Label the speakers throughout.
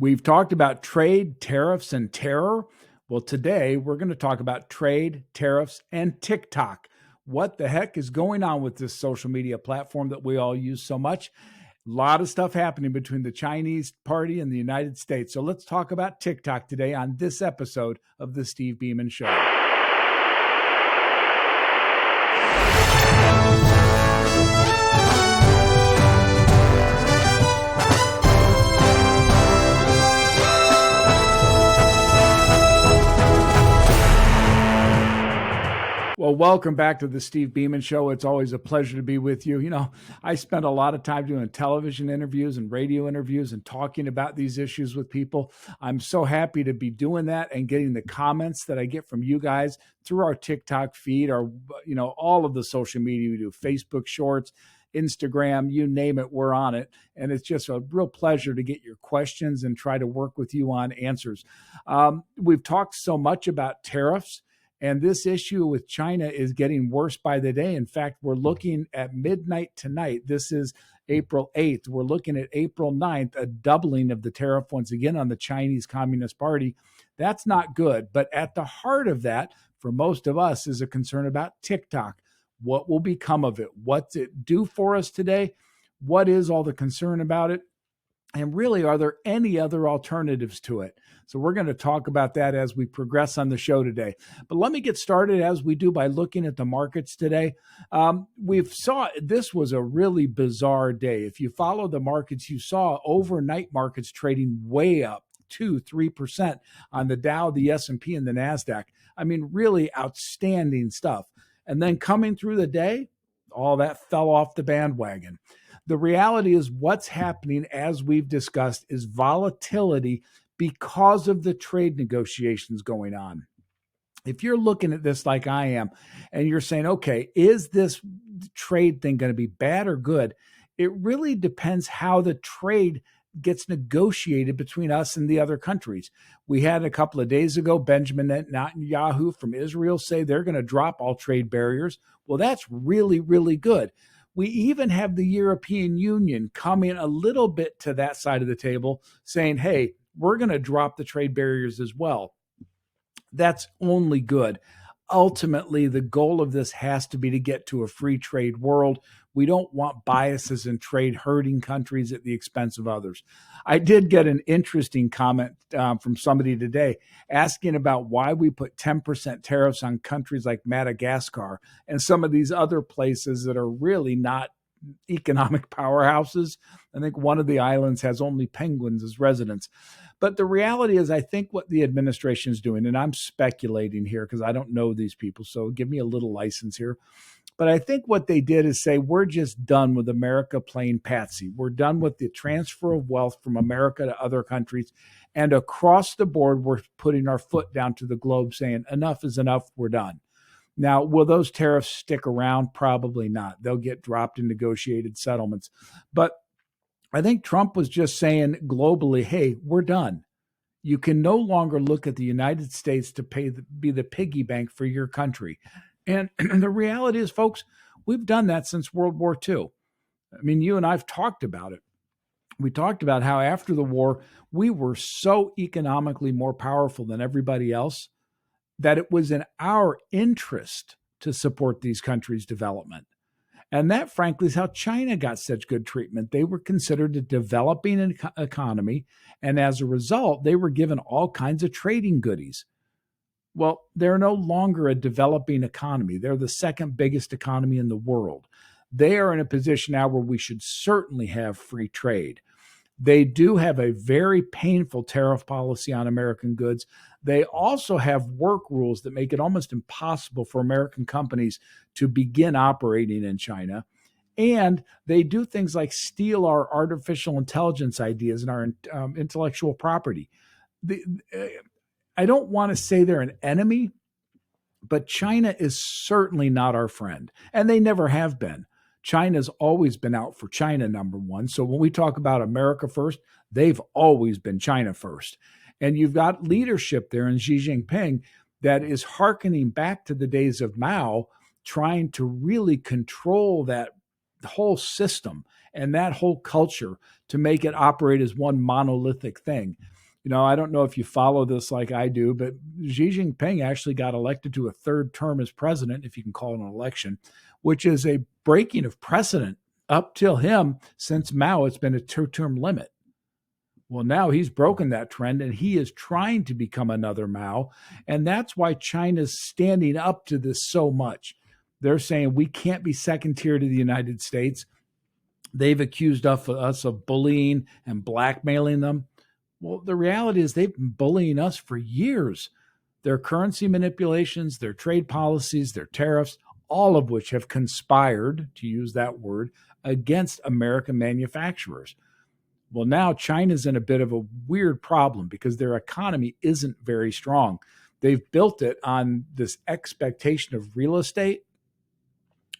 Speaker 1: We've talked about trade, tariffs, and terror. Well, today we're going to talk about trade, tariffs, and TikTok. What the heck is going on with this social media platform that we all use so much? A lot of stuff happening between the Chinese party and the United States. So let's talk about TikTok today on this episode of The Steve Beeman Show. Well, welcome back to the Steve Beeman Show. It's always a pleasure to be with you. You know, I spend a lot of time doing television interviews and radio interviews and talking about these issues with people. I'm so happy to be doing that and getting the comments that I get from you guys through our TikTok feed, or, all of the social media we do, Facebook Shorts, Instagram, you name it, we're on it. And it's just a real pleasure to get your questions and try to work with you on answers. We've talked so much about tariffs. And this issue with China is getting worse by the day. In fact, we're looking at midnight tonight. This is April 8th. We're looking at April 9th, a doubling of the tariff once again on the Chinese Communist Party. That's not good. But at the heart of that, for most of us, is a concern about TikTok. What will become of it? What's it do for us today? What is all the concern about it? And really, are there any other alternatives to it? So we're going to talk about that as we progress on the show today. But let me get started, as we do, by looking at the markets today. This was a really bizarre day. If you follow the markets, you saw overnight markets trading way up 2-3% on the Dow, the S&P, and the NASDAQ. I mean, really outstanding stuff. And then coming through the day, all that fell off the bandwagon. The reality is what's happening, as we've discussed, is volatility because of the trade negotiations going on. If you're looking at this like I am, and you're saying, okay, is this trade thing going to be bad or good? It really depends how the trade gets negotiated between us and the other countries. We had a couple of days ago, Benjamin Netanyahu from Israel say they're going to drop all trade barriers. Well, that's really, really good. We even have the European Union coming a little bit to that side of the table saying, hey, we're going to drop the trade barriers as well. That's only good. Ultimately, the goal of this has to be to get to a free trade world. We don't want biases in trade hurting countries at the expense of others. I did get an interesting comment from somebody today asking about why we put 10% tariffs on countries like Madagascar and some of these other places that are really not economic powerhouses. I think one of the islands has only penguins as residents. But the reality is, I think what the administration is doing, and I'm speculating here because I don't know these people, so give me a little license here. But I think what they did is say, we're just done with America playing patsy. We're done with the transfer of wealth from America to other countries. And across the board, we're putting our foot down to the globe saying, enough is enough, we're done. Now, will those tariffs stick around? Probably not. They'll get dropped in negotiated settlements. But I think Trump was just saying globally, hey, we're done. You can no longer look at the United States to be the piggy bank for your country. And the reality is, folks, we've done that since World War II. I mean, you and I have talked about it. We talked about how after the war, we were so economically more powerful than everybody else that it was in our interest to support these countries' development. And that, frankly, is how China got such good treatment. They were considered a developing economy, and as a result, they were given all kinds of trading goodies. Well, they're no longer a developing economy. They're the second biggest economy in the world. They are in a position now where we should certainly have free trade. They do have a very painful tariff policy on American goods. They also have work rules that make it almost impossible for American companies to begin operating in China. And they do things like steal our artificial intelligence ideas and our intellectual property. I don't want to say they're an enemy, but China is certainly not our friend, and they never have been. China's always been out for China, number one. So when we talk about America first, they've always been China first. And you've got leadership there in Xi Jinping that is hearkening back to the days of Mao, trying to really control that whole system and that whole culture to make it operate as one monolithic thing. I don't know if you follow this like I do, but Xi Jinping actually got elected to a third term as president, if you can call it an election, which is a breaking of precedent. Up till him, since Mao, it's been a two-term limit. Well, now he's broken that trend and he is trying to become another Mao. And that's why China's standing up to this so much. They're saying we can't be second tier to the United States. They've accused us of bullying and blackmailing them. Well, the reality is they've been bullying us for years. Their currency manipulations, their trade policies, their tariffs, all of which have conspired, to use that word, against American manufacturers. Well, now China's in a bit of a weird problem because their economy isn't very strong. They've built it on this expectation of real estate.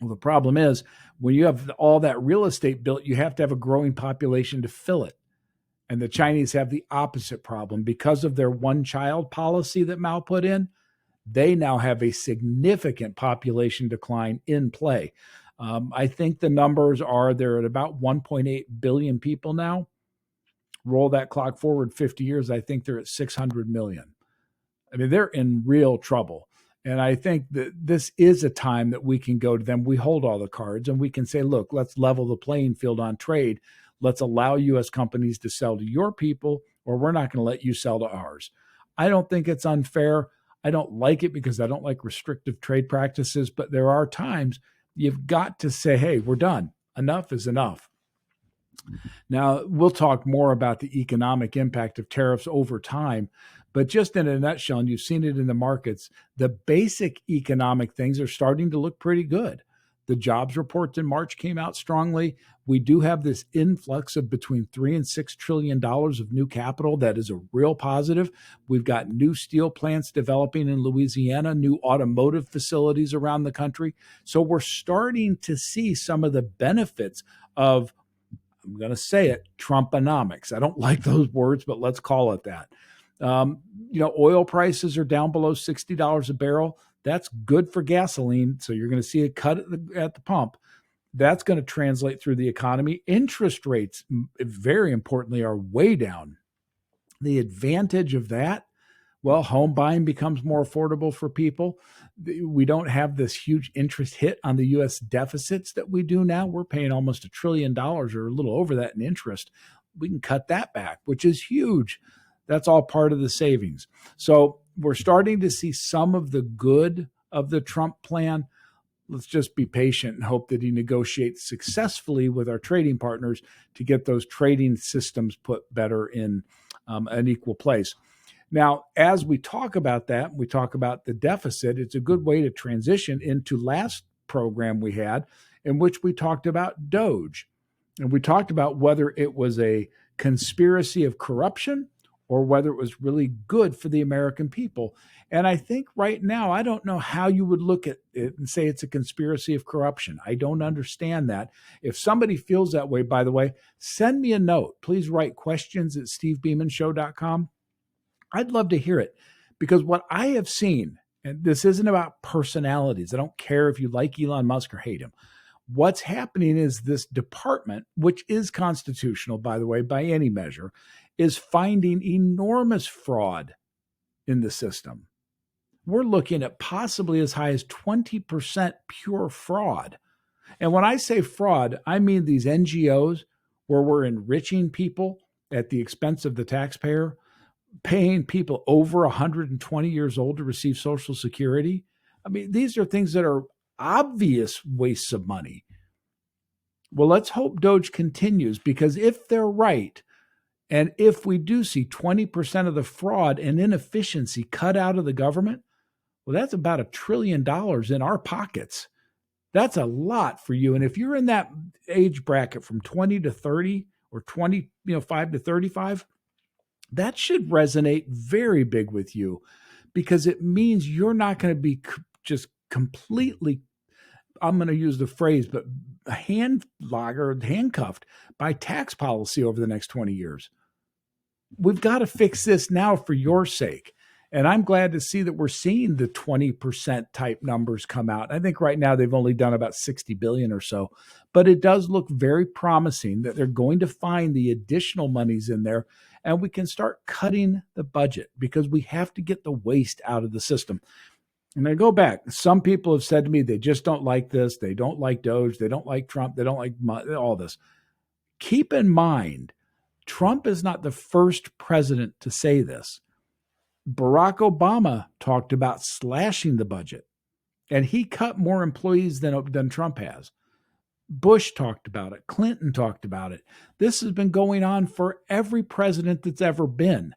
Speaker 1: Well, the problem is when you have all that real estate built, you have to have a growing population to fill it. And the Chinese have the opposite problem. Because of their one-child policy that Mao put in, they now have a significant population decline in play. I think the numbers are they're at about 1.8 billion people now. Roll that clock forward 50 years, I think they're at 600 million. I mean, they're in real trouble. And I think that this is a time that we can go to them. We hold all the cards and we can say, look, let's level the playing field on trade. Let's allow U.S. companies to sell to your people, or we're not going to let you sell to ours. I don't think it's unfair. I don't like it because I don't like restrictive trade practices, but there are times you've got to say, hey, we're done. Enough is enough. Now, we'll talk more about the economic impact of tariffs over time, but just in a nutshell, and you've seen it in the markets, the basic economic things are starting to look pretty good. The jobs reports in March came out strongly. We do have this influx of between $3 and $6 trillion of new capital. That is a real positive. We've got new steel plants developing in Louisiana, new automotive facilities around the country. So we're starting to see some of the benefits of, I'm going to say it, Trumponomics. I don't like those words, but let's call it that. Oil prices are down below $60 a barrel. That's good for gasoline. So you're going to see a cut at the pump. That's going to translate through the economy. Interest rates, very importantly, are way down. The advantage of that, well, home buying becomes more affordable for people. We don't have this huge interest hit on the U.S. deficits that we do now. We're paying almost $1 trillion or a little over that in interest. We can cut that back, which is huge. That's all part of the savings. So we're starting to see some of the good of the Trump plan. Let's just be patient and hope that he negotiates successfully with our trading partners to get those trading systems put better in an equal place. Now, as we talk about that, we talk about the deficit, it's a good way to transition into last program we had in which we talked about Doge. And we talked about whether it was a conspiracy of corruption or whether it was really good for the American people. And I think right now, I don't know how you would look at it and say it's a conspiracy of corruption. I don't understand that. If somebody feels that way, by the way, send me a note. Please write questions@stevebeamanshow.com. I'd love to hear it because what I have seen, and this isn't about personalities. I don't care if you like Elon Musk or hate him. What's happening is this department, which is constitutional, by the way, by any measure, is finding enormous fraud in the system. We're looking at possibly as high as 20% pure fraud. And when I say fraud, I mean these NGOs where we're enriching people at the expense of the taxpayer, paying people over 120 years old to receive Social Security. I mean, these are things that are obvious wastes of money. Well, let's hope Doge continues, because if they're right, and if we do see 20% of the fraud and inefficiency cut out of the government, well, that's about $1 trillion in our pockets. That's a lot for you. And if you're in that age bracket from 20 to 30 or 25 to 35, that should resonate very big with you, because it means you're not going to be just completely, I'm going to use the phrase, but handcuffed by tax policy over the next 20 years. We've got to fix this now for your sake. And I'm glad to see that we're seeing the 20% type numbers come out. I think right now they've only done about 60 billion or so, but it does look very promising that they're going to find the additional monies in there and we can start cutting the budget because we have to get the waste out of the system. And I go back, some people have said to me, they just don't like this. They don't like Doge. They don't like Trump. They don't like all this. Keep in mind, Trump is not the first president to say this. Barack Obama talked about slashing the budget, and he cut more employees than Trump has. Bush talked about it. Clinton talked about it. This has been going on for every president that's ever been.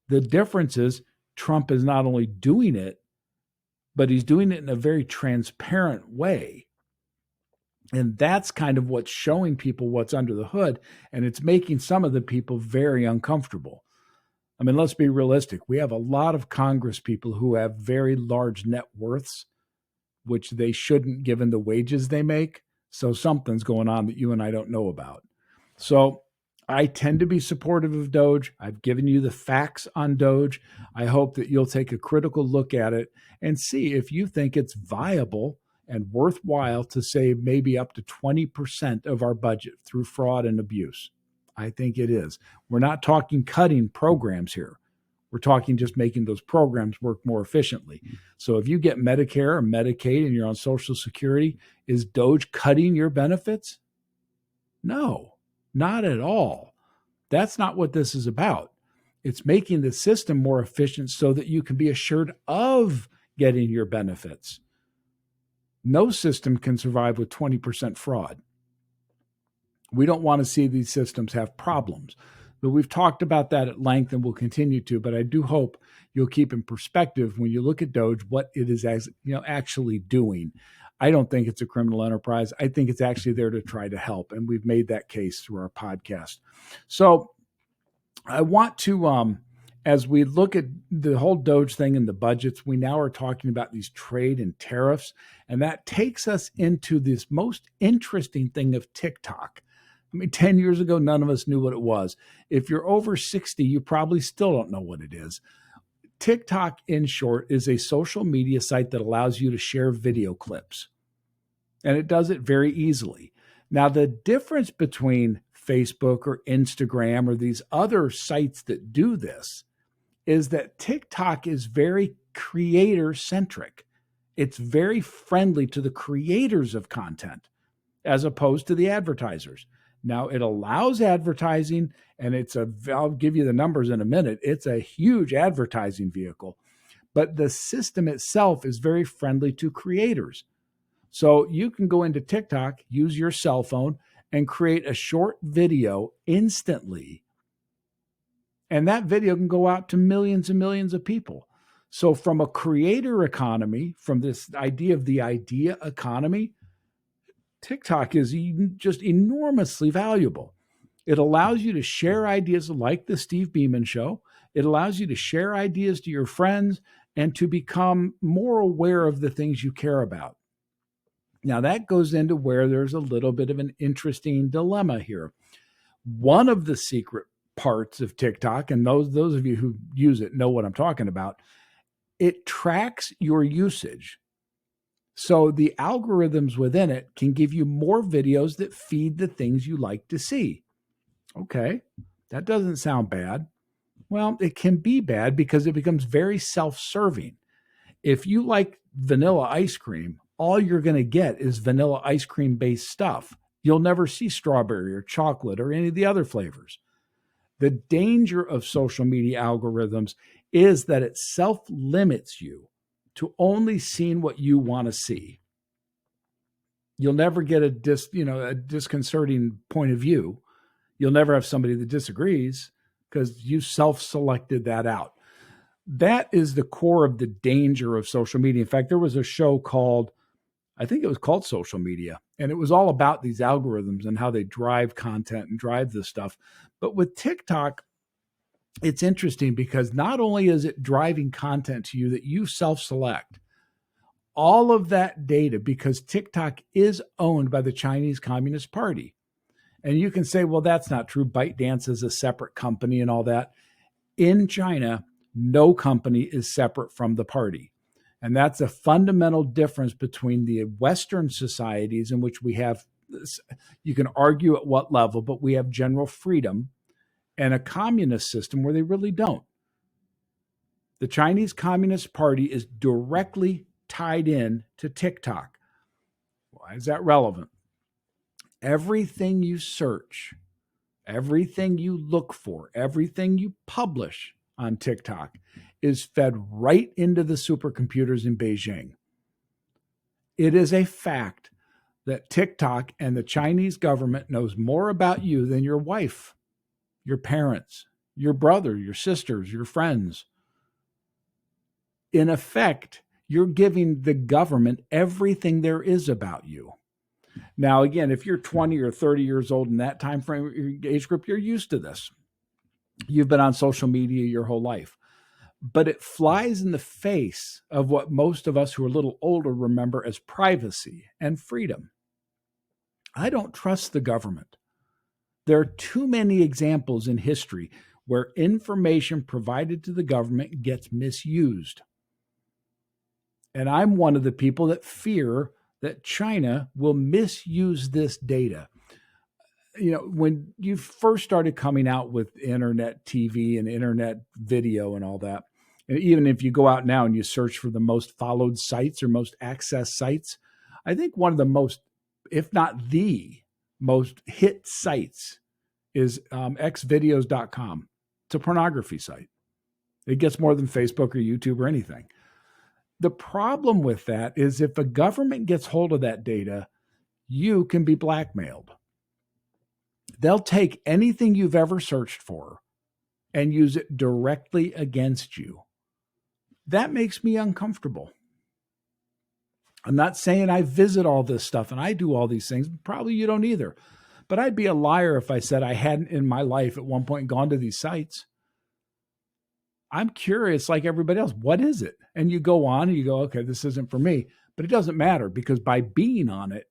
Speaker 1: The difference is Trump is not only doing it, but he's doing it in a very transparent way. And that's kind of what's showing people what's under the hood, and it's making some of the people very uncomfortable. I mean, let's be realistic. We have a lot of Congress people who have very large net worths, which they shouldn't given the wages they make. So something's going on that you and I don't know about. So I tend to be supportive of Doge. I've given you the facts on Doge. I hope that you'll take a critical look at it and see if you think it's viable and worthwhile to save maybe up to 20% of our budget through fraud and abuse. I think it is. We're not talking cutting programs here. We're talking just making those programs work more efficiently. So if you get Medicare or Medicaid and you're on Social Security, is Doge cutting your benefits? No, not at all. That's not what this is about. It's making the system more efficient so that you can be assured of getting your benefits. No system can survive with 20% fraud. We don't want to see these systems have problems. But we've talked about that at length and we'll continue to, but I do hope you'll keep in perspective when you look at Doge what it is actually doing. I don't think it's a criminal enterprise. I think it's actually there to try to help, and we've made that case through our podcast. So I want to, as we look at the whole Doge thing and the budgets, we now are talking about these trade and tariffs, and that takes us into this most interesting thing of TikTok. I mean, 10 years ago, none of us knew what it was. If you're over 60, you probably still don't know what it is. TikTok, in short, is a social media site that allows you to share video clips, and it does it very easily. Now, the difference between Facebook or Instagram or these other sites that do this is that TikTok is very creator-centric. It's very friendly to the creators of content as opposed to the advertisers. Now, it allows advertising, and I'll give you the numbers in a minute. It's a huge advertising vehicle, but the system itself is very friendly to creators. So you can go into TikTok, use your cell phone, and create a short video instantly. And that video can go out to millions and millions of people. So from a creator economy, from this idea of the idea economy, TikTok is just enormously valuable. It allows you to share ideas like the Steve Beeman Show. It allows you to share ideas to your friends and to become more aware of the things you care about. Now, that goes into where there's a little bit of an interesting dilemma here. One of the secret parts of TikTok, and those of you who use it know what I'm talking about, it tracks your usage. So the algorithms within it can give you more videos that feed the things you like to see. Okay, that doesn't sound bad. Well, it can be bad because it becomes very self-serving. If you like vanilla ice cream, all you're going to get is vanilla ice cream based stuff. You'll never see strawberry or chocolate or any of the other flavors. The danger of social media algorithms is that it self-limits you to only seeing what you want to see. You'll never get a disconcerting point of view. You'll never have somebody that disagrees because you self-selected that out. That is the core of the danger of social media. In fact, there was a show called, I think it was called Social Media, and it was all about these algorithms and how they drive content and drive this stuff. But with TikTok, it's interesting because not only is it driving content to you that you self-select, all of that data, because TikTok is owned by the Chinese Communist Party. And you can say, well, that's not true. ByteDance is a separate company and all that. In China, No company is separate from the party. And that's a fundamental difference between the Western societies in which we have, you can argue at what level, but we have general freedom, and a communist system where they really don't. The Chinese Communist Party is directly tied in to TikTok. Why is that relevant? Everything you search, everything you look for, everything you publish on TikTok is fed right into the supercomputers in Beijing. It is a fact that TikTok and the Chinese government knows more about you than your wife, your parents, your brother, your sisters, your friends. In effect, you're giving the government everything there is about you. Now, again, if you're 20 or 30 years old in that time frame, age group, you're used to this. You've been on social media your whole life. But it flies in the face of what most of us who are a little older remember as privacy and freedom. I don't trust the government. There are too many examples in history where information provided to the government gets misused. And I'm one of the people that fear that China will misuse this data. You know, when you first started coming out with internet TV and internet video and all that, and even if you go out now and you search for the most followed sites or most accessed sites, I think one of the most, if not the most hit sites is xvideos.com. It's a pornography site. It gets more than Facebook or YouTube or anything. The problem with that is if a government gets hold of that data, you can be blackmailed. They'll take anything you've ever searched for and use it directly against you. That makes me uncomfortable. I'm not saying I visit all this stuff and I do all these things. Probably you don't either. But I'd be a liar if I said I hadn't in my life at one point gone to these sites. I'm curious like everybody else. What is it? And you go on and you go, okay, this isn't for me. But it doesn't matter because by being on it,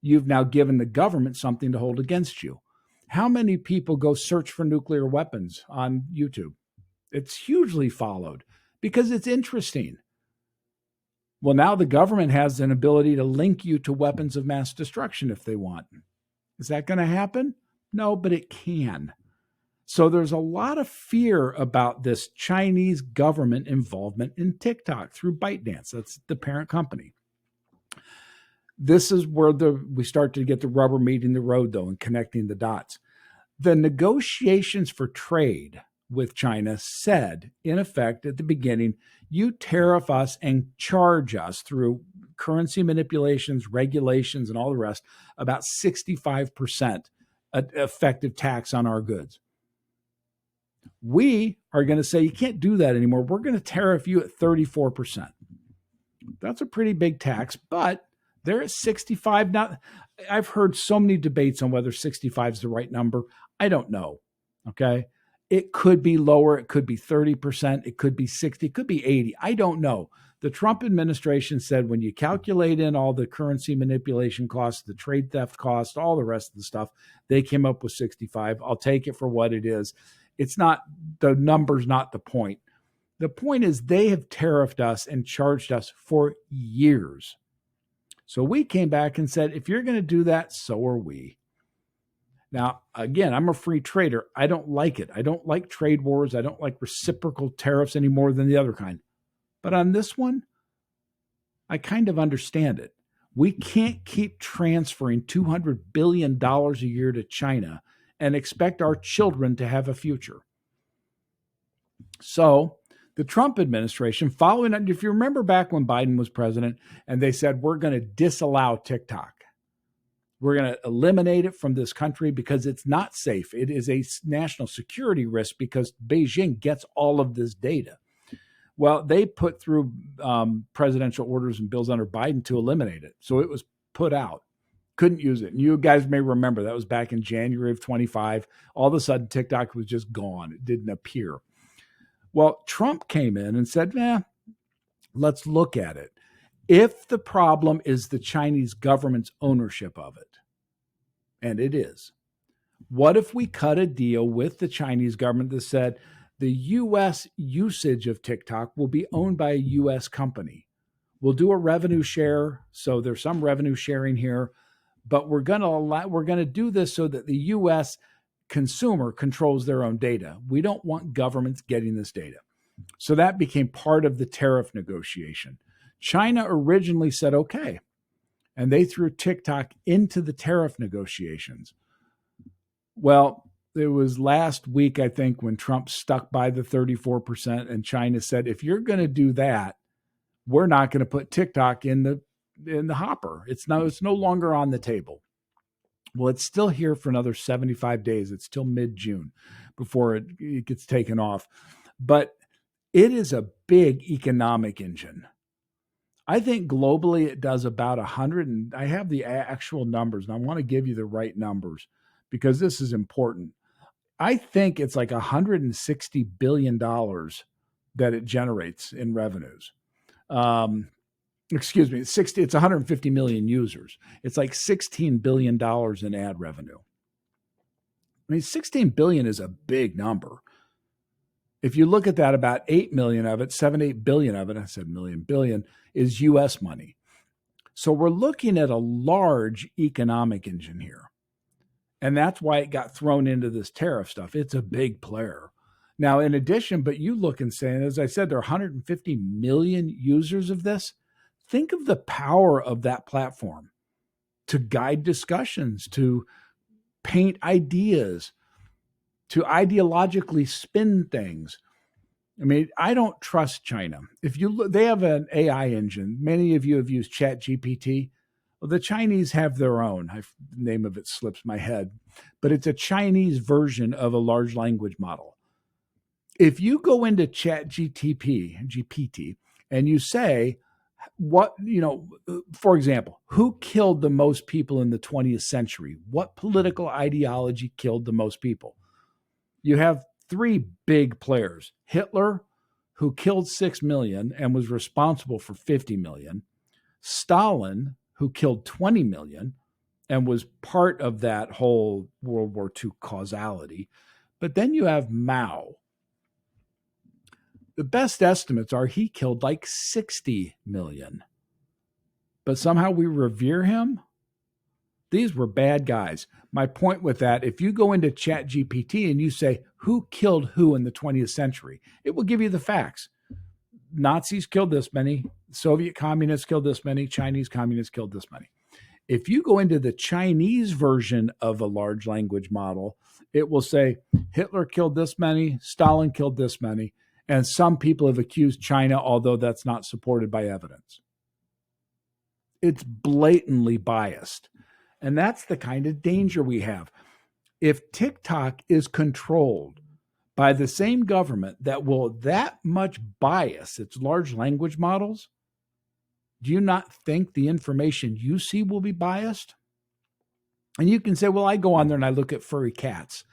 Speaker 1: you've now given the government something to hold against you. How many people go search for nuclear weapons on YouTube? It's hugely followed because it's interesting. Well, now the government has an ability to link you to weapons of mass destruction if they want. Is that going to happen? No, but it can. So there's a lot of fear about this Chinese government involvement in TikTok through ByteDance. That's the parent company. This is where we start to get the rubber meeting the road, though, and connecting the dots. The negotiations for trade with China said, in effect, at the beginning, you tariff us and charge us through currency manipulations, regulations, and all the rest, about 65% effective tax on our goods. We are going to say, you can't do that anymore. We're going to tariff you at 34%. That's a pretty big tax, but they're at 65 now. I've heard so many debates on whether 65 is the right number. I don't know. Okay. It could be lower. It could be 30%. It could be 60. It could be 80. I don't know. The Trump administration said when you calculate in all the currency manipulation costs, the trade theft costs, all the rest of the stuff, they came up with 65. I'll take it for what it is. It's not, the number's not the point. The point is they have tariffed us and charged us for years. So we came back and said, if you're going to do that, so are we. Now, again, I'm a free trader. I don't like it. I don't like trade wars. I don't like reciprocal tariffs any more than the other kind. But on this one, I kind of understand it. We can't keep transferring $200 billion a year to China and expect our children to have a future. So the Trump administration, following, if you remember back when Biden was president, and they said, we're going to disallow TikTok. We're going to eliminate it from this country because it's not safe. It is a national security risk because Beijing gets all of this data. Well, they put through presidential orders and bills under Biden to eliminate it. So it was put out. Couldn't use it. And you guys may remember that was back in January of 25. All of a sudden, TikTok was just gone. It didn't appear. Well, Trump came in and said, let's look at it. If the problem is the Chinese government's ownership of it, and it is, what if we cut a deal with the Chinese government that said, the US usage of TikTok will be owned by a US company. We'll do a revenue share, so there's some revenue sharing here, but we're going to do this so that the US consumer controls their own data. We don't want governments getting this data. So that became part of the tariff negotiation. China originally said okay, and they threw TikTok into the tariff negotiations. Well, it was last week, I think, when Trump stuck by the 34%, and China said, if you're going to do that, we're not going to put TikTok in the hopper. It's no longer on the table. Well, it's still here for another 75 days. It's till mid-June before it gets taken off. But it is a big economic engine. I think globally it does about 100, and I have the actual numbers, and I want to give you the right numbers because this is important. I think it's like $160 billion that it generates in revenues. Excuse me, it's 150 million users. It's like $16 billion in ad revenue. I mean, 16 billion is a big number. If you look at that, about 8 million of it, 8 billion of it, I said million, billion, is US money. So we're looking at a large economic engine here. And that's why it got thrown into this tariff stuff. It's a big player. Now, in addition, but you look and say, and as I said, there are 150 million users of this. Think of the power of that platform to guide discussions, to paint ideas, to ideologically spin things. I mean, I don't trust China. If you look, they have an AI engine. Many of you have used ChatGPT. Well, the Chinese have their own. The name of it slips my head, but it's a Chinese version of a large language model. If you go into GPT, and you say, for example, who killed the most people in the 20th century? What political ideology killed the most people? You have three big players. Hitler, who killed 6 million and was responsible for 50 million. Stalin, who killed 20 million and was part of that whole World War II causality. But then you have Mao. The best estimates are he killed like 60 million. But somehow we revere him. These were bad guys. My point with that, if you go into ChatGPT and you say, who killed who in the 20th century, it will give you the facts. Nazis killed this many. Soviet communists killed this many. Chinese communists killed this many. If you go into the Chinese version of a large language model, it will say Hitler killed this many, Stalin killed this many, and some people have accused China, although that's not supported by evidence. It's blatantly biased. And that's the kind of danger we have. If TikTok is controlled by the same government that will that much bias its large language models, do you not think the information you see will be biased? And you can say, well, I go on there and I look at furry cats.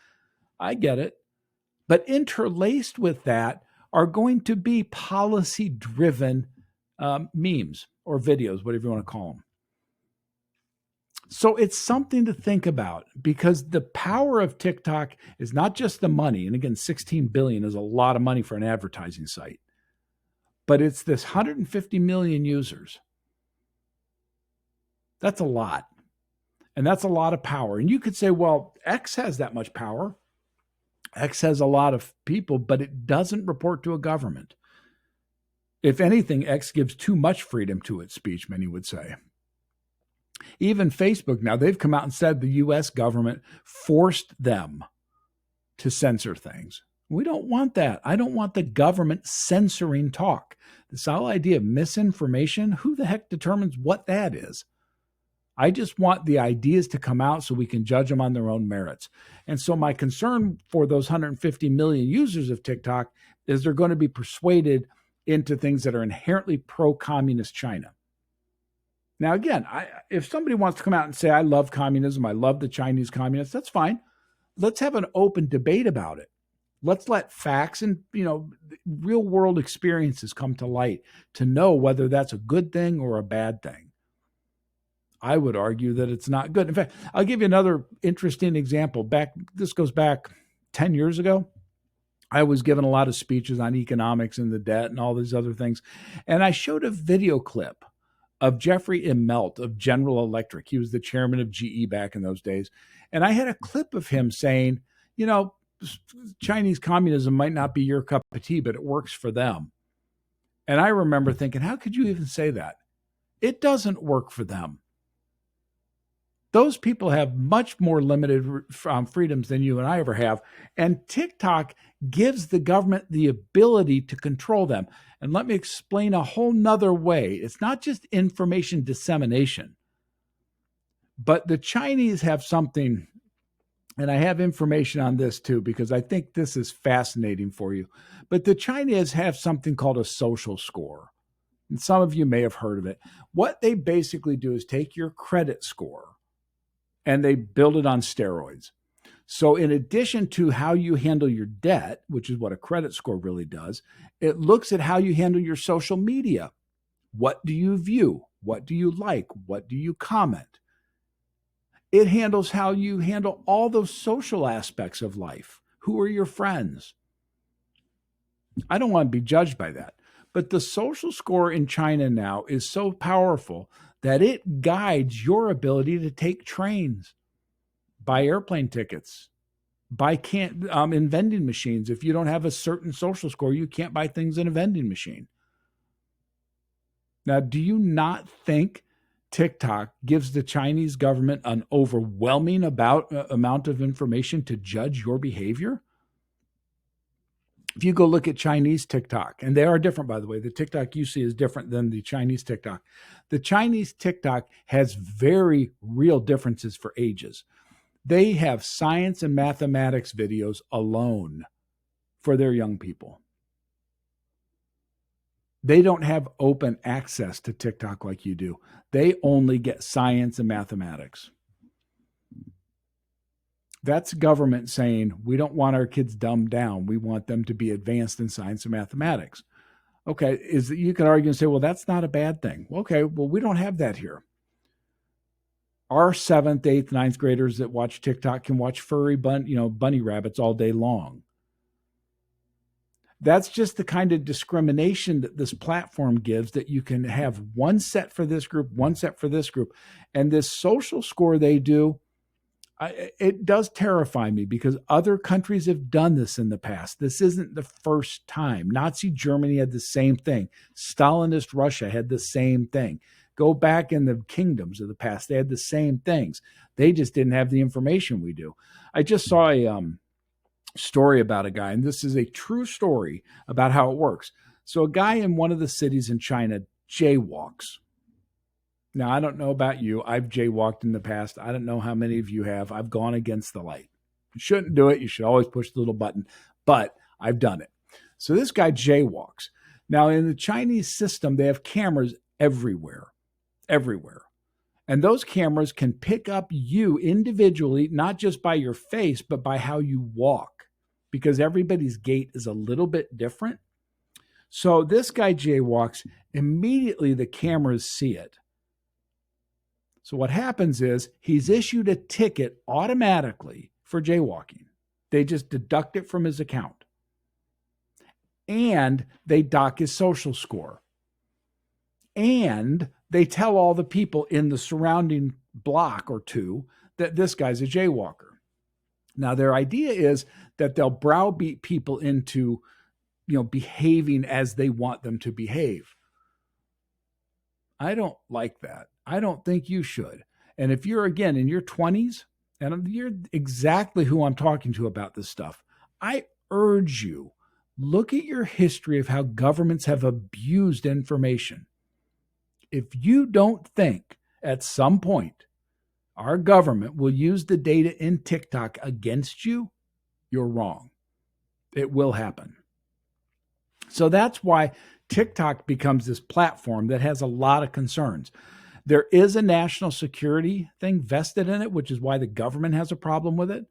Speaker 1: I get it. But interlaced with that are going to be policy-driven memes or videos, whatever you want to call them. So it's something to think about because the power of TikTok is not just the money. And again, 16 billion is a lot of money for an advertising site, but it's this 150 million users. That's a lot. And that's a lot of power. And you could say, well, X has that much power. X has a lot of people, but it doesn't report to a government. If anything, X gives too much freedom to its speech, many would say. Even Facebook now, they've come out and said the U.S. government forced them to censor things. We don't want that. I don't want the government censoring talk. This whole idea of misinformation, who the heck determines what that is? I just want the ideas to come out so we can judge them on their own merits. And so my concern for those 150 million users of TikTok is they're going to be persuaded into things that are inherently pro-communist China. Now, again, if somebody wants to come out and say, I love communism, I love the Chinese communists, that's fine. Let's have an open debate about it. Let's let facts and, real world experiences come to light to know whether that's a good thing or a bad thing. I would argue that it's not good. In fact, I'll give you another interesting example. This goes back 10 years ago. I was given a lot of speeches on economics and the debt and all these other things. And I showed a video clip of Jeffrey Immelt of General Electric. He was the chairman of GE back in those days. And I had a clip of him saying, you know, Chinese communism might not be your cup of tea, but it works for them. And I remember thinking, how could you even say that? It doesn't work for them. Those people have much more limited freedoms than you and I ever have. And TikTok gives the government the ability to control them. And let me explain a whole nother way. It's not just information dissemination, but the Chinese have something, and I have information on this too, because I think this is fascinating for you. But the Chinese have something called a social score. And some of you may have heard of it. What they basically do is take your credit score and they build it on steroids. So in addition to how you handle your debt, which is what a credit score really does, it looks at how you handle your social media. What do you view? What do you like? What do you comment? It handles how you handle all those social aspects of life. Who are your friends? I don't want to be judged by that. But the social score in China now is so powerful that it guides your ability to take trains, buy airplane tickets, buy in vending machines. If you don't have a certain social score, you can't buy things in a vending machine. Now, do you not think TikTok gives the Chinese government an overwhelming amount of information to judge your behavior? If you go look at Chinese TikTok, and they are different, by the way, the TikTok you see is different than the Chinese TikTok. The Chinese TikTok has very real differences for ages. They have science and mathematics videos alone for their young people. They don't have open access to TikTok like you do. They only get science and mathematics. That's government saying, we don't want our kids dumbed down. We want them to be advanced in science and mathematics. Okay, you could argue and say, well, that's not a bad thing. Okay, well, we don't have that here. Our 7th, 8th, 9th graders that watch TikTok can watch furry bunny rabbits all day long. That's just the kind of discrimination that this platform gives, that you can have one set for this group, one set for this group. And this social score they do, it does terrify me, because other countries have done this in the past. This isn't the first time. Nazi Germany had the same thing. Stalinist Russia had the same thing. Go back in the kingdoms of the past, they had the same things. They just didn't have the information we do. I just saw a story about a guy, and this is a true story about how it works. So a guy in one of the cities in China jaywalks. Now, I don't know about you. I've jaywalked in the past. I don't know how many of you have. I've gone against the light. You shouldn't do it. You should always push the little button, but I've done it. So this guy jaywalks. Now, in the Chinese system, they have cameras everywhere. And those cameras can pick up you individually, not just by your face, but by how you walk, because everybody's gait is a little bit different. So this guy jaywalks. Immediately the cameras see it. So what happens is he's issued a ticket automatically for jaywalking. They just deduct it from his account. And they dock his social score. And they tell all the people in the surrounding block or two that this guy's a jaywalker. Now, their idea is that they'll browbeat people into, behaving as they want them to behave. I don't like that. I don't think you should. And if you're, again, in your 20s, and you're exactly who I'm talking to about this stuff, I urge you, look at your history of how governments have abused information. If you don't think at some point our government will use the data in TikTok against you, you're wrong. It will happen. So that's why TikTok becomes this platform that has a lot of concerns. There is a national security thing vested in it, which is why the government has a problem with it.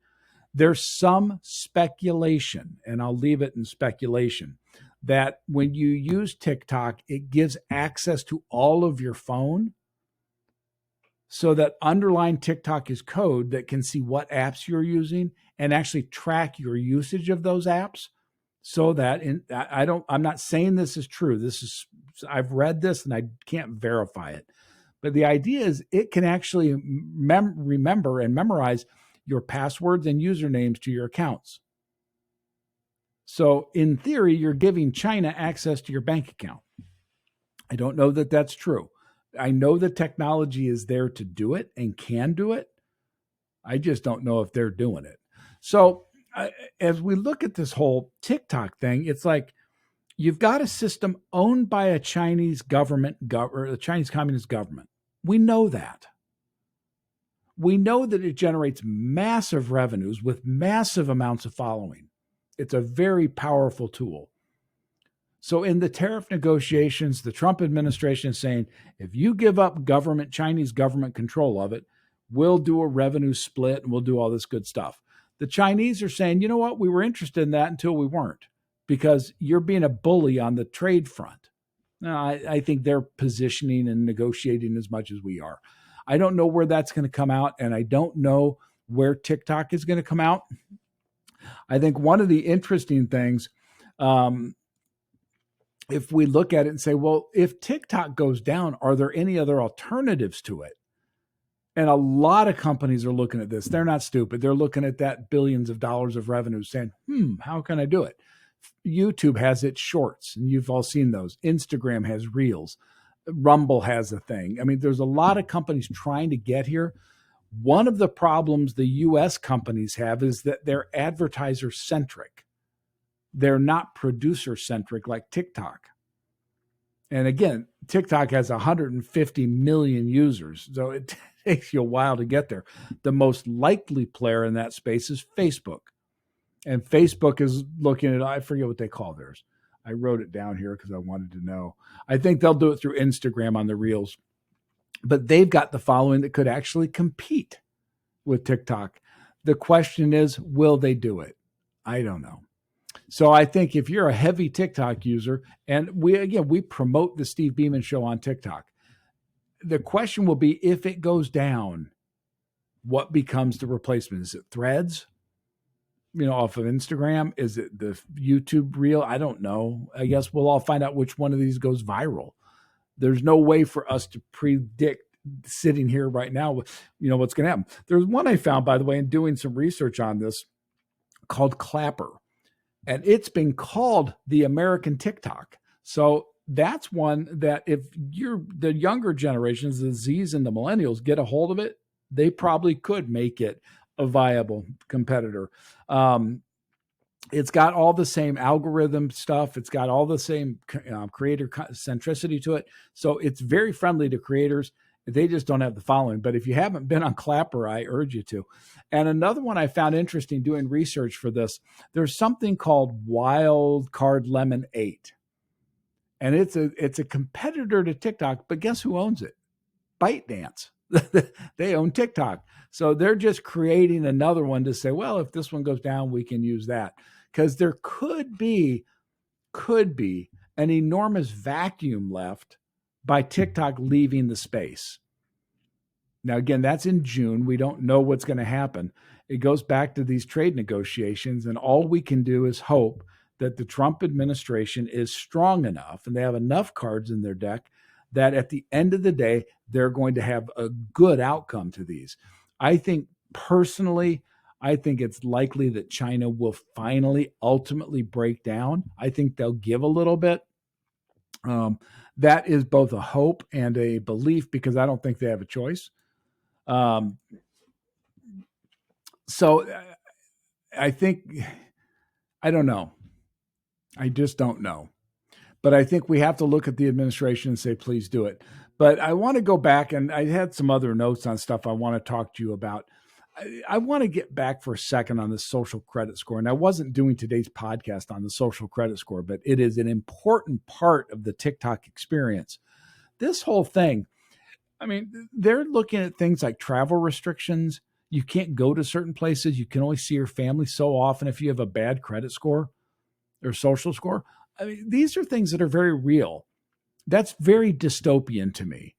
Speaker 1: There's some speculation, and I'll leave it in speculation, that when you use TikTok, it gives access to all of your phone, so that underlying TikTok is code that can see what apps you're using and actually track your usage of those apps. so that I'm not saying this is true. I've read this and I can't verify it. But the idea is it can actually remember and memorize your passwords and usernames to your accounts. So in theory, you're giving China access to your bank account. I don't know that that's true. I know the technology is there to do it and can do it. I just don't know if they're doing it. So as we look at this whole TikTok thing, it's like you've got a system owned by a Chinese government or the Chinese Communist government. We know that. We know that it generates massive revenues with massive amounts of following. It's a very powerful tool. So in the tariff negotiations, the Trump administration is saying, if you give up Chinese government control of it, we'll do a revenue split and we'll do all this good stuff. The Chinese are saying, you know what, we were interested in that until we weren't, because you're being a bully on the trade front. Now, I think they're positioning and negotiating as much as we are. I don't know where that's going to come out, and I don't know where TikTok is going to come out. I think one of the interesting things, if we look at it and say, well, if TikTok goes down, are there any other alternatives to it? And a lot of companies are looking at this. They're not stupid. They're looking at that billions of dollars of revenue saying, how can I do it? YouTube has its shorts, and you've all seen those. Instagram has reels. Rumble has a thing. I mean, there's a lot of companies trying to get here. One of the problems the US companies have is that they're advertiser centric. They're not producer centric like TikTok. And again, TikTok has 150 million users, so it takes you a while to get there. The most likely player in that space is Facebook. And Facebook is looking at, I forget what they call theirs. I wrote it down here because I wanted to know. I think they'll do it through Instagram on the Reels. But they've got the following that could actually compete with TikTok. The question is, will they do it? I don't know. So I think if you're a heavy TikTok user, and we promote the Steve Beaman Show on TikTok, the question will be, if it goes down, what becomes the replacement? Is it Threads? Off of Instagram? Is it the YouTube reel? I don't know. I guess we'll all find out which one of these goes viral. There's no way for us to predict sitting here right now, what's going to happen. There's one I found, by the way, in doing some research on this, called Clapper. And it's been called the American TikTok. So that's one that if the younger generations, the Zs and the millennials, get a hold of it, they probably could make it a viable competitor. It's got all the same algorithm stuff. It's got all the same creator centricity to it. So it's very friendly to creators. They just don't have the following. But if you haven't been on Clapper, I urge you to. And another one I found interesting doing research for this, there's something called Wild Card Lemon 8. And it's a competitor to TikTok, but guess who owns it? ByteDance. They own TikTok. So they're just creating another one to say, well, if this one goes down, we can use that. Because there could be an enormous vacuum left by TikTok leaving the space. Now, again, that's in June. We don't know what's going to happen. It goes back to these trade negotiations, and all we can do is hope that the Trump administration is strong enough and they have enough cards in their deck that at the end of the day, they're going to have a good outcome to these. I think personally, it's likely that China will finally, ultimately break down. I think they'll give a little bit. That is both a hope and a belief, because I don't think they have a choice. So I don't know. I just don't know. But I think we have to look at the administration and say, please do it. But I want to go back, and I had some other notes on stuff I want to talk to you about. I want to get back for a second on the social credit score. And I wasn't doing today's podcast on the social credit score, but it is an important part of the TikTok experience. This whole thing, I mean, they're looking at things like travel restrictions. You can't go to certain places. You can only see your family so often if you have a bad credit score or social score. I mean, these are things that are very real. That's very dystopian to me.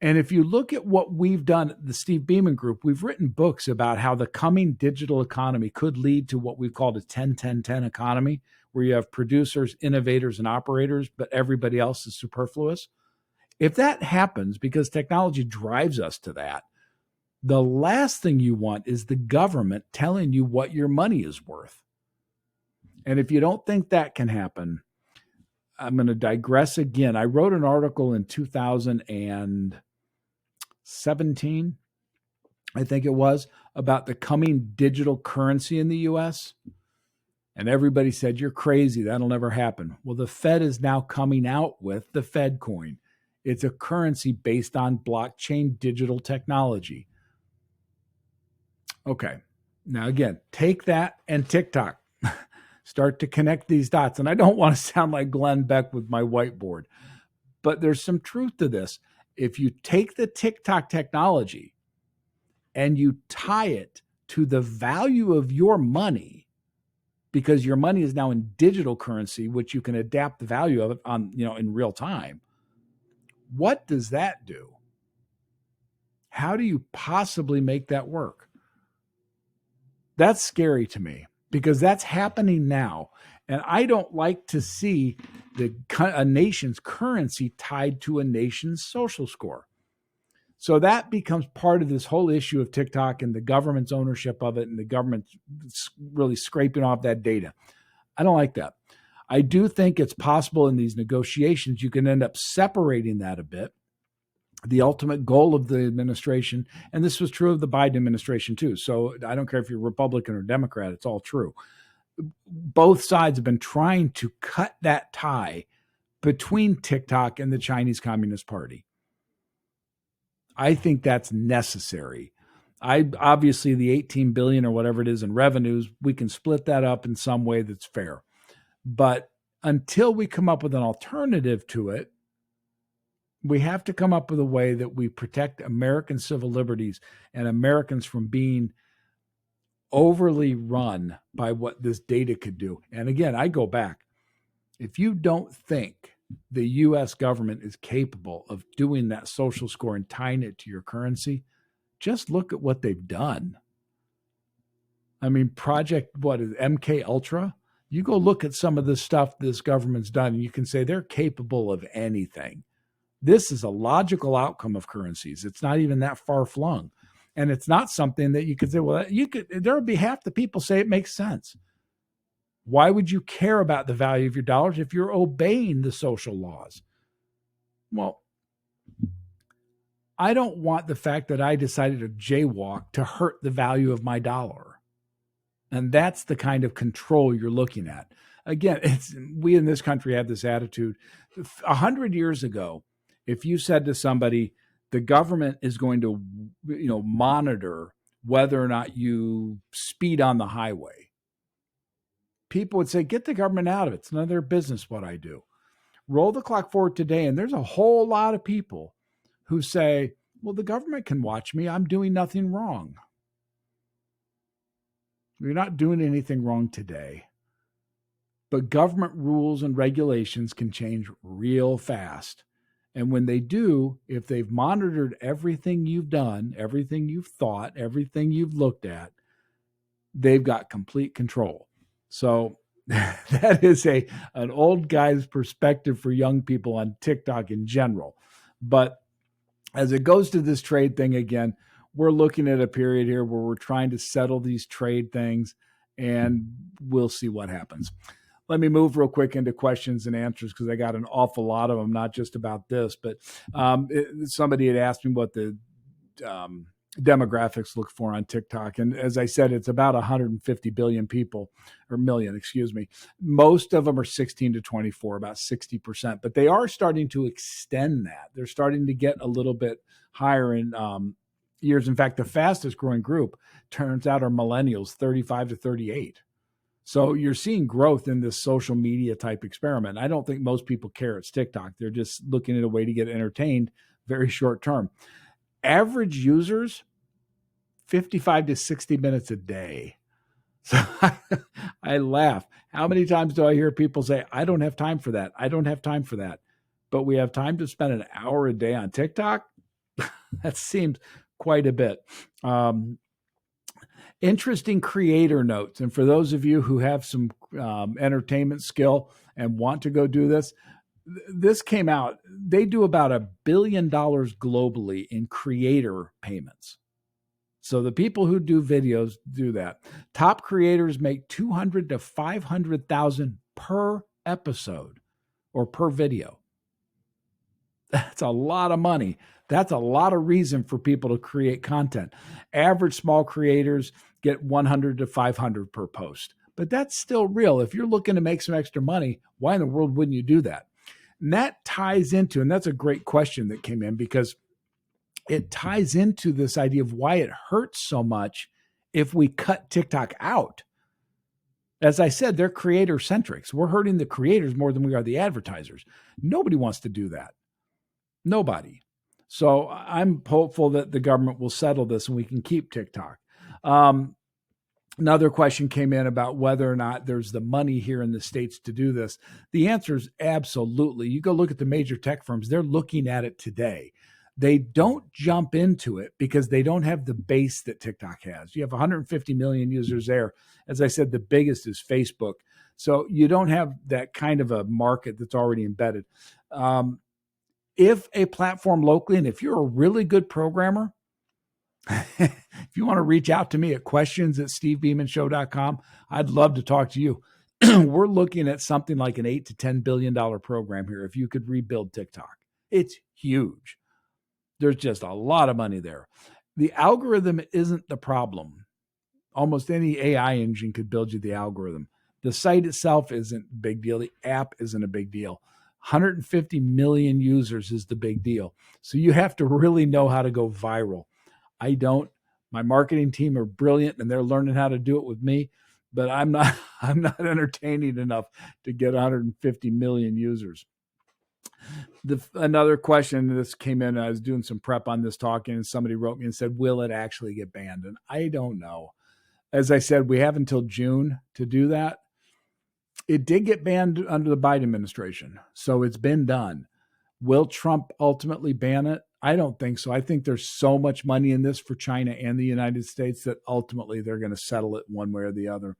Speaker 1: And if you look at what we've done at the Steve Beeman Group, we've written books about how the coming digital economy could lead to what we've called a 10-10-10 economy, where you have producers, innovators, and operators, but everybody else is superfluous. If that happens, because technology drives us to that, the last thing you want is the government telling you what your money is worth. And if you don't think that can happen, I'm going to digress again. I wrote an article in 2017, I think it was, about the coming digital currency in the US. And everybody said, you're crazy. That'll never happen. Well, the Fed is now coming out with the Fed coin. It's a currency based on blockchain digital technology. Okay. Now, again, take that and TikTok. Start to connect these dots. And I don't want to sound like Glenn Beck with my whiteboard, but there's some truth to this. If you take the TikTok technology and you tie it to the value of your money, because your money is now in digital currency, which you can adapt the value of it on, in real time, what does that do? How do you possibly make that work? That's scary to me, because that's happening now. And I don't like to see a nation's currency tied to a nation's social score. So that becomes part of this whole issue of TikTok and the government's ownership of it, and the government really scraping off that data. I don't like that. I do think it's possible in these negotiations you can end up separating that a bit. The ultimate goal of the administration, and this was true of the Biden administration too, so I don't care if you're Republican or Democrat, it's all true. Both sides have been trying to cut that tie between TikTok and the Chinese Communist Party. I think that's necessary. Obviously the 18 billion or whatever it is in revenues, we can split that up in some way that's fair. But until we come up with an alternative to it, we have to come up with a way that we protect American civil liberties and Americans from being overly run by what this data could do. And again, I go back. If you don't think the U.S. government is capable of doing that social score and tying it to your currency, just look at what they've done. I mean, what is MK Ultra? You go look at some of the stuff this government's done, and you can say they're capable of anything. This is a logical outcome of currencies. It's not even that far flung. And it's not something that you could say, well, there would be half the people say it makes sense. Why would you care about the value of your dollars if you're obeying the social laws? Well, I don't want the fact that I decided to jaywalk to hurt the value of my dollar. And that's the kind of control you're looking at. Again, we in this country have this attitude. 100 years ago, if you said to somebody, the government is going to, monitor whether or not you speed on the highway, people would say, get the government out of it. It's none of their business what I do. Roll the clock forward today, and there's a whole lot of people who say, well, the government can watch me. I'm doing nothing wrong. You're not doing anything wrong today. But government rules and regulations can change real fast. And when they do, if they've monitored everything you've done, everything you've thought, everything you've looked at, they've got complete control. So that is an old guy's perspective for young people on TikTok in general. But as it goes to this trade thing again, we're looking at a period here where we're trying to settle these trade things, and we'll see what happens. Let me move real quick into questions and answers, because I got an awful lot of them, not just about this, but somebody had asked me what the demographics look for on TikTok. And as I said, it's about 150 billion people, or million, excuse me. Most of them are 16 to 24, about 60%, but they are starting to extend that. They're starting to get a little bit higher in years. In fact, the fastest growing group turns out are millennials, 35 to 38. So you're seeing growth in this social media type experiment. I don't think most people care it's TikTok. They're just looking at a way to get entertained very short term. Average users, 55 to 60 minutes a day. So I laugh. How many times do I hear people say, I don't have time for that. I don't have time for that. But we have time to spend an hour a day on TikTok? That seems quite a bit. Interesting creator notes. And for those of you who have some entertainment skill and want to go do this, this came out. They do about $1 billion globally in creator payments. So the people who do videos do that. Top creators make 200 to 500,000 per episode or per video. That's a lot of money. That's a lot of reason for people to create content. Average small creators get 100 to 500 per post, but that's still real. If you're looking to make some extra money, why in the world wouldn't you do that? And that ties into, and that's a great question that came in, because it ties into this idea of why it hurts so much if we cut TikTok out. As I said, they're creator centrics. We're hurting the creators more than we are the advertisers. Nobody wants to do that. Nobody. So I'm hopeful that the government will settle this and we can keep TikTok. Another question came in about whether or not there's the money here in the States to do this. The answer is absolutely. You go look at the major tech firms, they're looking at it today. They don't jump into it because they don't have the base that TikTok has. You have 150 million users there. As I said, the biggest is Facebook. So you don't have that kind of a market that's already embedded. If a platform locally, and if you're a really good programmer, if you want to reach out to me at questions@stevebeamanshow.com, I'd love to talk to you. We're looking at something like an $8 to $10 billion program here. If you could rebuild TikTok, it's huge. There's just a lot of money there. The algorithm isn't the problem. Almost any AI engine could build you the algorithm. The site itself isn't a big deal. The app isn't a big deal. 150 million users is the big deal. So you have to really know how to go viral. I don't. My marketing team are brilliant and they're learning how to do it with me, but I'm not entertaining enough to get 150 million users. Another question that's came in, I was doing some prep on this talking, and somebody wrote me and said, will it actually get banned? And I don't know. As I said, we have until June to do that. It did get banned under the Biden administration, so it's been done. Will Trump ultimately ban it? I don't think so. I think there's so much money in this for China and the United States that ultimately they're going to settle it one way or the other.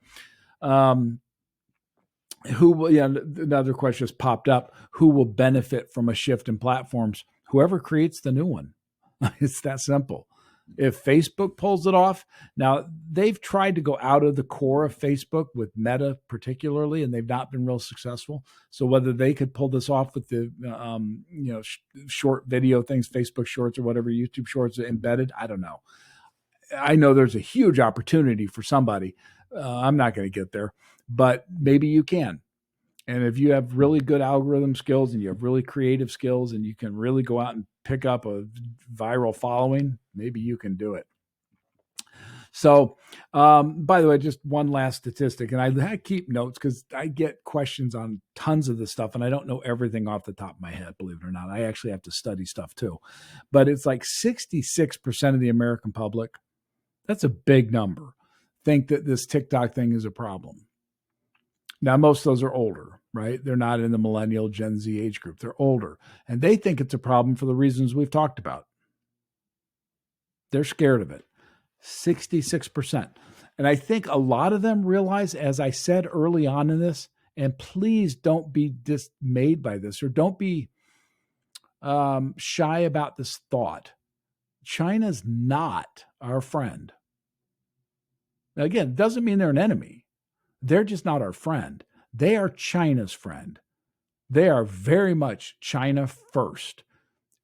Speaker 1: Another question has popped up. Who will benefit from a shift in platforms? Whoever creates the new one. It's that simple. If Facebook pulls it off, now they've tried to go out of the core of Facebook with Meta particularly, and they've not been real successful. So whether they could pull this off with the short video things, Facebook Shorts or whatever, YouTube Shorts embedded, I don't know. I know there's a huge opportunity for somebody. I'm not going to get there, but maybe you can. And if you have really good algorithm skills and you have really creative skills and you can really go out and pick up a viral following, maybe you can do it. So, by the way, just one last statistic, and I keep notes because I get questions on tons of this stuff, and I don't know everything off the top of my head, believe it or not. I actually have to study stuff too. But it's like 66% of the American public, that's a big number, think that this TikTok thing is a problem. Now, most of those are older, right? They're not in the millennial Gen Z age group. They're older. And they think it's a problem for the reasons we've talked about. They're scared of it. 66%. And I think a lot of them realize, as I said early on in this, and please don't be dismayed by this or don't be shy about this thought. China's not our friend. Now, again, it doesn't mean they're an enemy. They're just not our friend. They are China's friend. They are very much China first.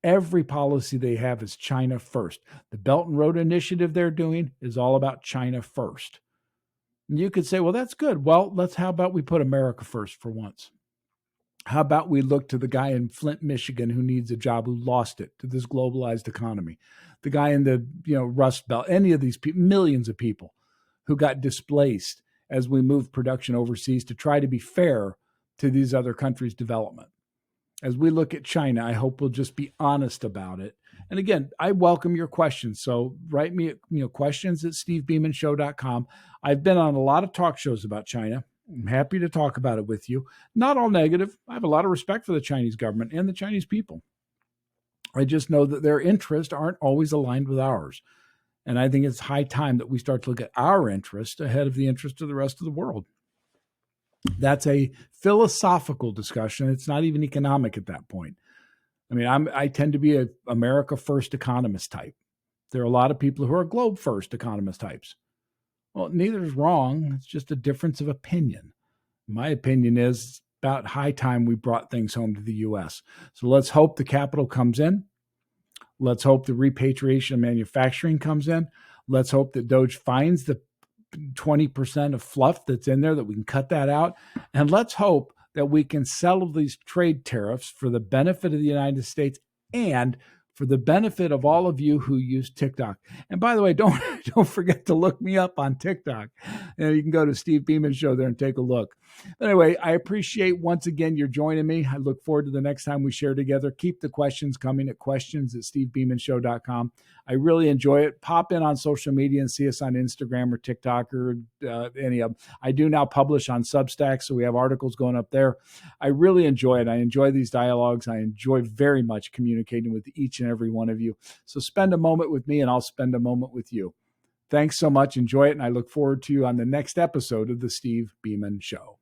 Speaker 1: Every policy they have is China first. The Belt and Road Initiative they're doing is all about China first. And you could say, well, that's good. Well, how about we put America first for once? How about we look to the guy in Flint, Michigan, who needs a job, who lost it to this globalized economy? The guy in the Rust Belt, any of these people, millions of people who got displaced as we move production overseas to try to be fair to these other countries' development. As we look at China, I hope we'll just be honest about it. And again, I welcome your questions. So write me at questions@stevebeamanshow.com. I've been on a lot of talk shows about China. I'm happy to talk about it with you. Not all negative. I have a lot of respect for the Chinese government and the Chinese people. I just know that their interests aren't always aligned with ours. And I think it's high time that we start to look at our interest ahead of the interest of the rest of the world. That's a philosophical discussion. It's not even economic at that point. I mean, I tend to be a America first economist type. There are a lot of people who are globe first economist types. Well, neither is wrong. It's just a difference of opinion. My opinion is about high time we brought things home to the U.S. So let's hope the capital comes in. Let's hope the repatriation of manufacturing comes in. Let's hope that Doge finds the 20% of fluff that's in there, that we can cut that out. And let's hope that we can settle these trade tariffs for the benefit of the United States and for the benefit of all of you who use TikTok. And by the way, don't forget to look me up on TikTok. You can go to Steve Beeman Show there and take a look. But anyway, I appreciate once again you're joining me. I look forward to the next time we share together. Keep the questions coming at questions@stevebeamanshow.com. I really enjoy it. Pop in on social media and see us on Instagram or TikTok or any of them. I do now publish on Substack, so we have articles going up there. I really enjoy it. I enjoy these dialogues. I enjoy very much communicating with each and every one of you. So spend a moment with me and I'll spend a moment with you. Thanks so much. Enjoy it. And I look forward to you on the next episode of the Steve Beeman Show.